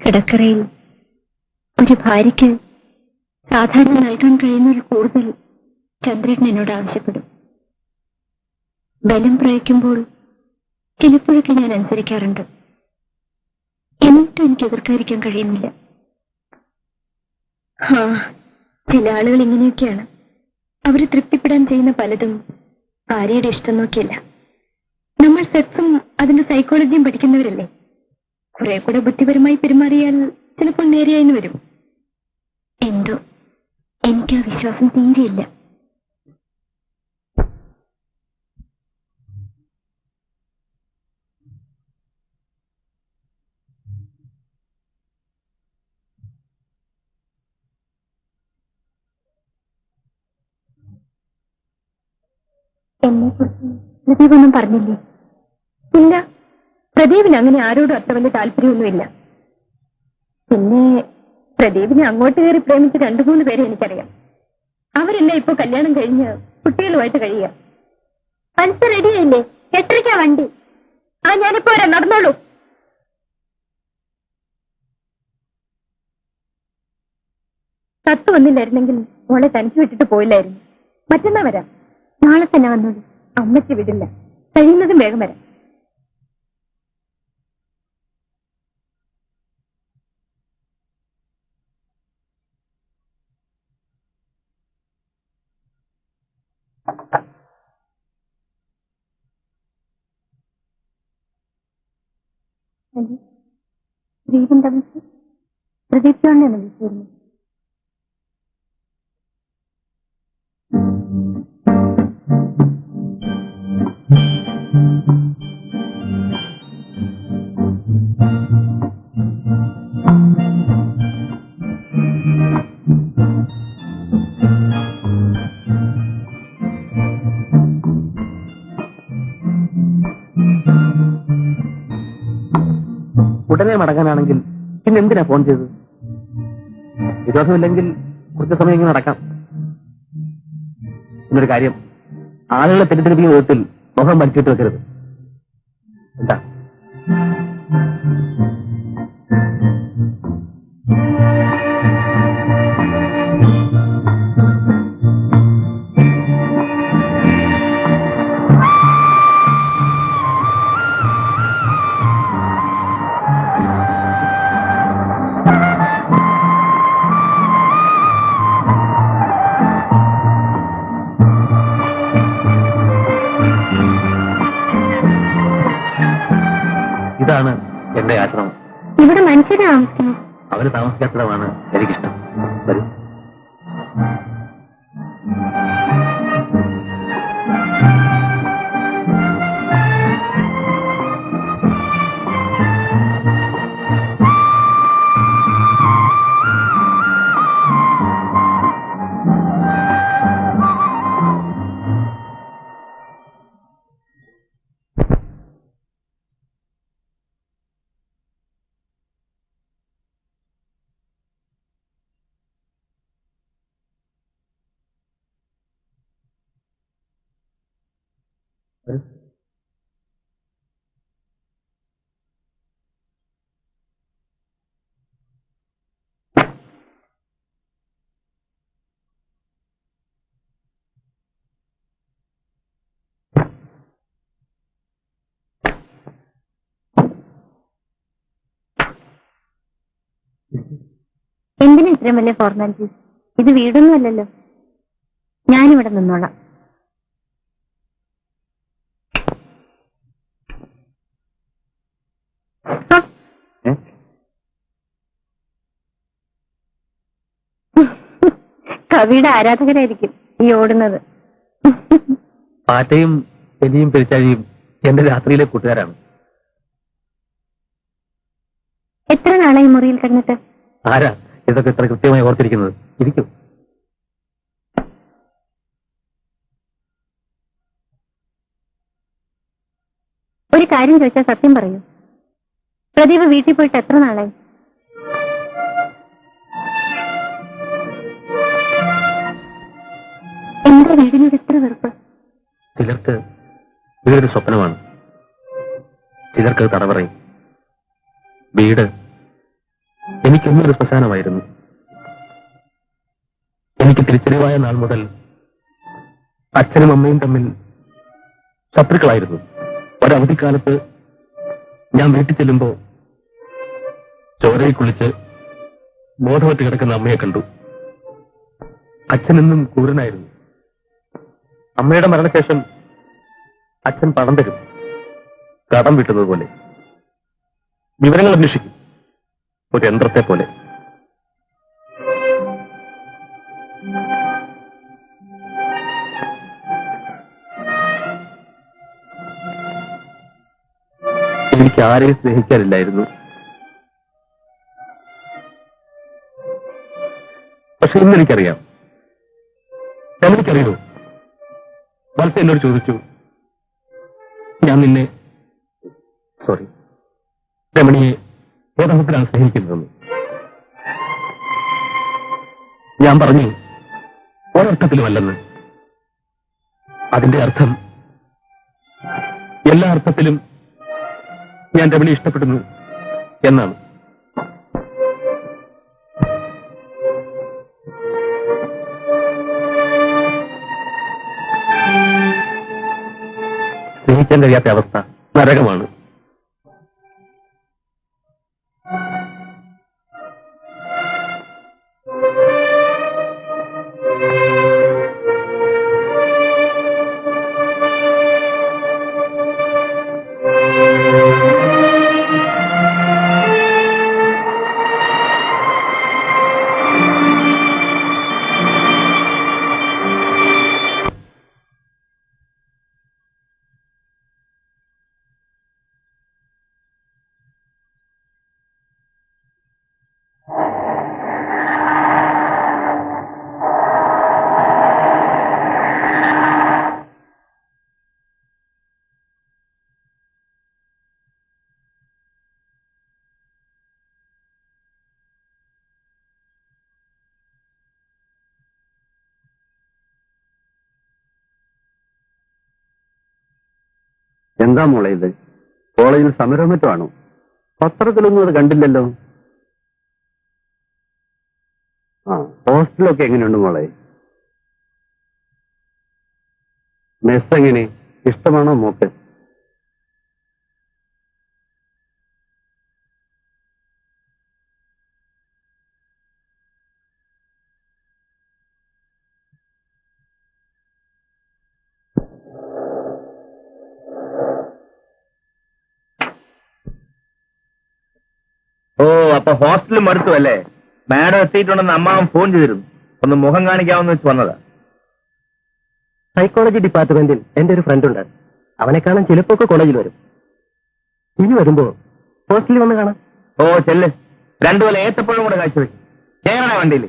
കിടക്കറയിൽ ഒരു ഭാര്യയ്ക്ക് സാധാരണ നൽകാൻ കഴിയുന്നതിൽ കൂടുതൽ ചന്ദ്രൻ എന്നോട് ആവശ്യപ്പെടും. ബലം പ്രയോഗിക്കുമ്പോൾ ചിലപ്പോഴൊക്കെ ഞാൻ അനുസരിക്കാറുണ്ട്. എന്നിട്ടും എനിക്ക് എതിർക്കാതിരിക്കാൻ കഴിയുന്നില്ല. ചില ആളുകൾ ഇങ്ങനെയൊക്കെയാണ്. അവര് തൃപ്തിപ്പെടാൻ ചെയ്യുന്ന പലതും ഭാര്യയുടെ ഇഷ്ടം നോക്കിയല്ല. നമ്മൾ സെക്സും അതിന്റെ സൈക്കോളജിയും പഠിക്കുന്നവരല്ലേ. കുറെ കൂടെ ബുദ്ധിപരമായി പെരുമാറിയാൽ ചിലപ്പോൾ നേരെയായിന്ന് വരും. എന്തോ എനിക്ക് ആ വിശ്വാസം തീരെയില്ല. എന്നെക്കുറിച്ച് പ്രദീപൊന്നും പറഞ്ഞില്ലേ? ഇല്ല, പ്രദീപിന് അങ്ങനെ ആരോടും അത്ര വലിയ താല്പര്യമൊന്നുമില്ല. പിന്നെ പ്രദീപിനെ അങ്ങോട്ട് കയറി പ്രേമിച്ച 2-3 പേരെ എനിക്കറിയാം. അവരെല്ലാം ഇപ്പൊ കല്യാണം കഴിഞ്ഞ് കുട്ടികളുമായിട്ട് കഴിയുക. പൽസ റെഡിയായില്ലേ? 8:30 വണ്ടി. ഞാനിപ്പോ വരാം, നടന്നോളൂ. കത്ത് വന്നില്ലായിരുന്നെങ്കിൽ മോളെ തനിച്ച് വിട്ടിട്ട് പോയില്ലായിരുന്നു. മറ്റന്നാ വരാം. നാളെ തന്നെ വന്നോളൂ. അമ്മയ്ക്ക് വിടില്ല. കഴിയുന്നതും വേഗം വരാം. ദീപെന്താ വിളിച്ചു? പ്രദീപ് ചോണ്ണയാണ് വിളിച്ചിരുന്നു. ഉടനെ മടങ്ങാനാണെങ്കിൽ പിന്നെ എന്തിനാ ഫോൺ ചെയ്തത്? വിരോധമില്ലെങ്കിൽ കുറച്ച് സമയം ഇങ്ങനെ നടക്കാം. എന്നൊരു കാര്യം, ആളുകളെ തെറ്റിദ്ധരിപ്പിക്കുന്ന വിധത്തിൽ മുഖം വലിച്ചിട്ട് വെക്കരുത്. എന്താ? ഇതാണ് എന്റെ ആശ്രമം. ഇവിടെ മനുഷ്യരെ താമസിക്കുന്നു. അവര് താമസിക്കാത്തതാണ് എനിക്കിഷ്ടം. വരൂ. എന്തിനാ ഇത്രയും വലിയ ഫോർമാലിറ്റീസ്? ഇത് വീടൊന്നും അല്ലല്ലോ. ഞാനിവിടെ നിന്നോളാം. കവിയുടെ ആരാധകരായിരിക്കും ഈ ഓടുന്നത്. പാറ്റയും എലിയും പെരിച്ചാഴിയും എന്റെ രാത്രിയിലെ കൂട്ടുകാരാണ്. എത്ര നാളായി മുറിയിൽ കിടന്നിട്ട്? ആരാ ഇതൊക്കെ ഇത്ര കൃത്യമായി ഓർത്തിരിക്കുന്നത്? ഇരിക്കും. ഒരു കാര്യം ചോദിച്ചാൽ സത്യം പറയൂ. പ്രദീപ് വീട്ടിൽ പോയിട്ട് എത്ര നാളായി? എന്റെ വീടിനോട് എത്ര വെറുപ്പ്? ചിലർക്ക് ഇതൊരു സ്വപ്നമാണ്, ചിലർക്ക് തടവറയും. വീട് എനിക്കെന്നൊരു ശ്മശാനമായിരുന്നു. എനിക്ക് തിരിച്ചറിവായ നാൾ മുതൽ അച്ഛനും അമ്മയും തമ്മിൽ ശത്രുക്കളായിരുന്നു. ഒരവധിക്കാലത്ത് ഞാൻ വീട്ടിൽ ചെല്ലുമ്പോ ചോരയിൽ കുളിച്ച് ബോധവറ്റ് കിടക്കുന്ന അമ്മയെ കണ്ടു. അച്ഛനെന്നും ക്രൂരനായിരുന്നു. അമ്മയുടെ മരണശേഷം അച്ഛൻ പണം തരും, കടം വിട്ടുന്നത് പോലെ. വിവരങ്ങൾ അന്വേഷിക്കും, ഒരു യന്ത്രത്തെ പോലെ. എനിക്ക് ആരെയും സ്നേഹിക്കാനില്ലായിരുന്നു. പക്ഷെ ഇന്നെനിക്കറിയാം. രമണിക്കറിയോ? വത്സ എന്നോട് ചോദിച്ചു, ഞാൻ നിന്നെ രമണിയെ ഏതർത്ഥത്തിലാണ് സ്നേഹിക്കുന്നതെന്ന്. ഞാൻ പറഞ്ഞു, ഒരർത്ഥത്തിലുമല്ലെന്ന്. അതിന്റെ അർത്ഥം എല്ലാ അർത്ഥത്തിലും ഞാൻ രമണി ഇഷ്ടപ്പെടുന്നു എന്നാണ്. സ്നേഹിക്കാൻ കഴിയാത്ത അവസ്ഥ നരകമാണ്. എന്താ മോളെ ഇത്? കോളേജിൽ സമരം മറ്റാണോ? പത്രത്തിലൊന്നും അത് കണ്ടില്ലല്ലോ. ഹോസ്റ്റലൊക്കെ എങ്ങനെയുണ്ട് മോളെ? മെസ് എങ്ങനെ? ഇഷ്ടമാണോ മോക്ക്? ഓ, അപ്പൊ ഹോസ്റ്റലിൽ മടുത്തു അല്ലേ? മാഡം എത്തിയിട്ടുണ്ടെന്ന് അമ്മാവൻ ഫോൺ ചെയ്തിരുന്നു. ഒന്ന് മുഖം കാണിക്കാമെന്ന് വെച്ച് വന്നതാ. സൈക്കോളജി ഡിപ്പാർട്ട്മെന്റിൽ എന്റെ ഒരു ഫ്രണ്ട് ഉണ്ട്. അവനെ കാണാൻ ചിലപ്പോ കോളേജിൽ വരും. ഇനി വരുമ്പോ ഹോസ്റ്റലിൽ വന്ന് കാണാം. ഓ ചെല്ല്. രണ്ടുപോലെ ഏത്തപ്പഴം കൂടെ കാഴ്ചവെക്കും. കേരള വണ്ടിയിൽ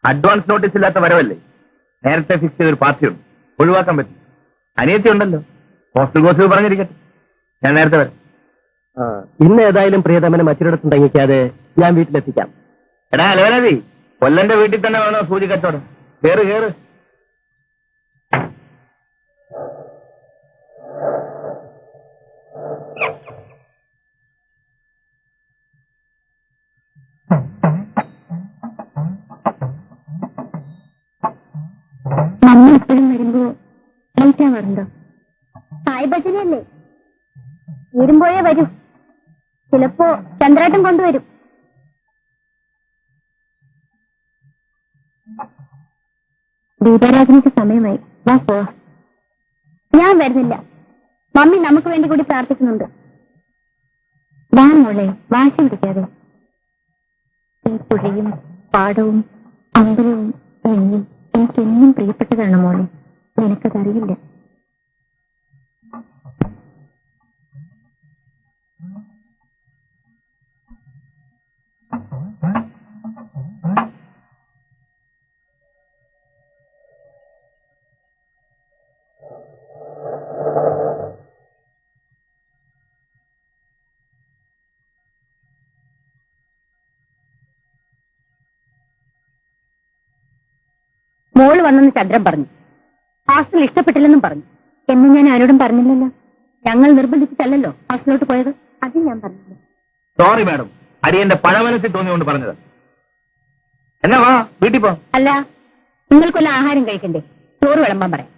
അഡ്വാൻസ് നോട്ടീസ് ഇല്ലാത്ത വരവല്ലേ? നേരത്തെ ഫിക്സ് ചെയ്തൊരു പാർട്ടിയുണ്ട്, ഒഴിവാക്കാൻ പറ്റും. അനിയത്തി ഉണ്ടല്ലോ. ഹോസ്റ്റൽ ഗോസിപ്പ് പറഞ്ഞിരിക്കട്ടെ, ഞാൻ നേരത്തെ വരാം. ഇന്ന് ഏതായാലും പ്രിയതമനെ മറ്റൊരിടത്തും തങ്ങിക്കാതെ ഞാൻ വീട്ടിലെത്തിക്കാം. എടാ അലവനതി, കൊല്ലന്റെ വീട്ടിൽ തന്നെ വേണോ സൂചി കച്ചവടം? കേറ് കേറ്. മമ്മി എപ്പോഴും വരുമ്പോ ലേറ്റ് ആവാറുണ്ടോ? സായി ഭജനയല്ലേ, വരുമ്പോഴേ വരൂ. ചിലപ്പോ ചന്ദ്രാട്ടം കൊണ്ടുവരും. ദീപാരാധനയ്ക്ക് സമയമായി, വാ പോ. ഞാൻ വരുന്നില്ല, മമ്മി നമുക്ക് വേണ്ടി കൂടി പ്രാർത്ഥിക്കുന്നുണ്ട്. വാ മോളെ, വാശി പിടിക്കാതെ. ഈ പുഴയും പാടവും അമ്പലവും നെയ്യും എനിക്കെന്നും പ്രിയപ്പെട്ടതാണ് മോളെ, നിനക്കതറിയില്ല. മോള് വന്നെന്ന് ചന്ദ്രൻ പറഞ്ഞു. ഹോസ്റ്റൽ ഇഷ്ടപ്പെട്ടില്ലെന്നും പറഞ്ഞു. എന്ന് ഞാൻ ആരോടും പറഞ്ഞില്ലല്ലോ. ഞങ്ങൾ നിർബന്ധിച്ചിട്ടല്ലോ ഹോസ്റ്റലിലോട്ട് പോയത്. അത് ഞാൻ പറഞ്ഞില്ല. സോറി മാഡം, അടിയന്റെ പഴമനസ്സിൽ തോന്നിയോണ്ട് പറഞ്ഞത്. എന്നാ വാ വീട്ടിൽ പോ. അല്ല, നിങ്ങൾക്കൊല്ല ആഹാരം കഴിക്കണ്ടേ? ചോറ് വിളമ്പാൻ പറയാം.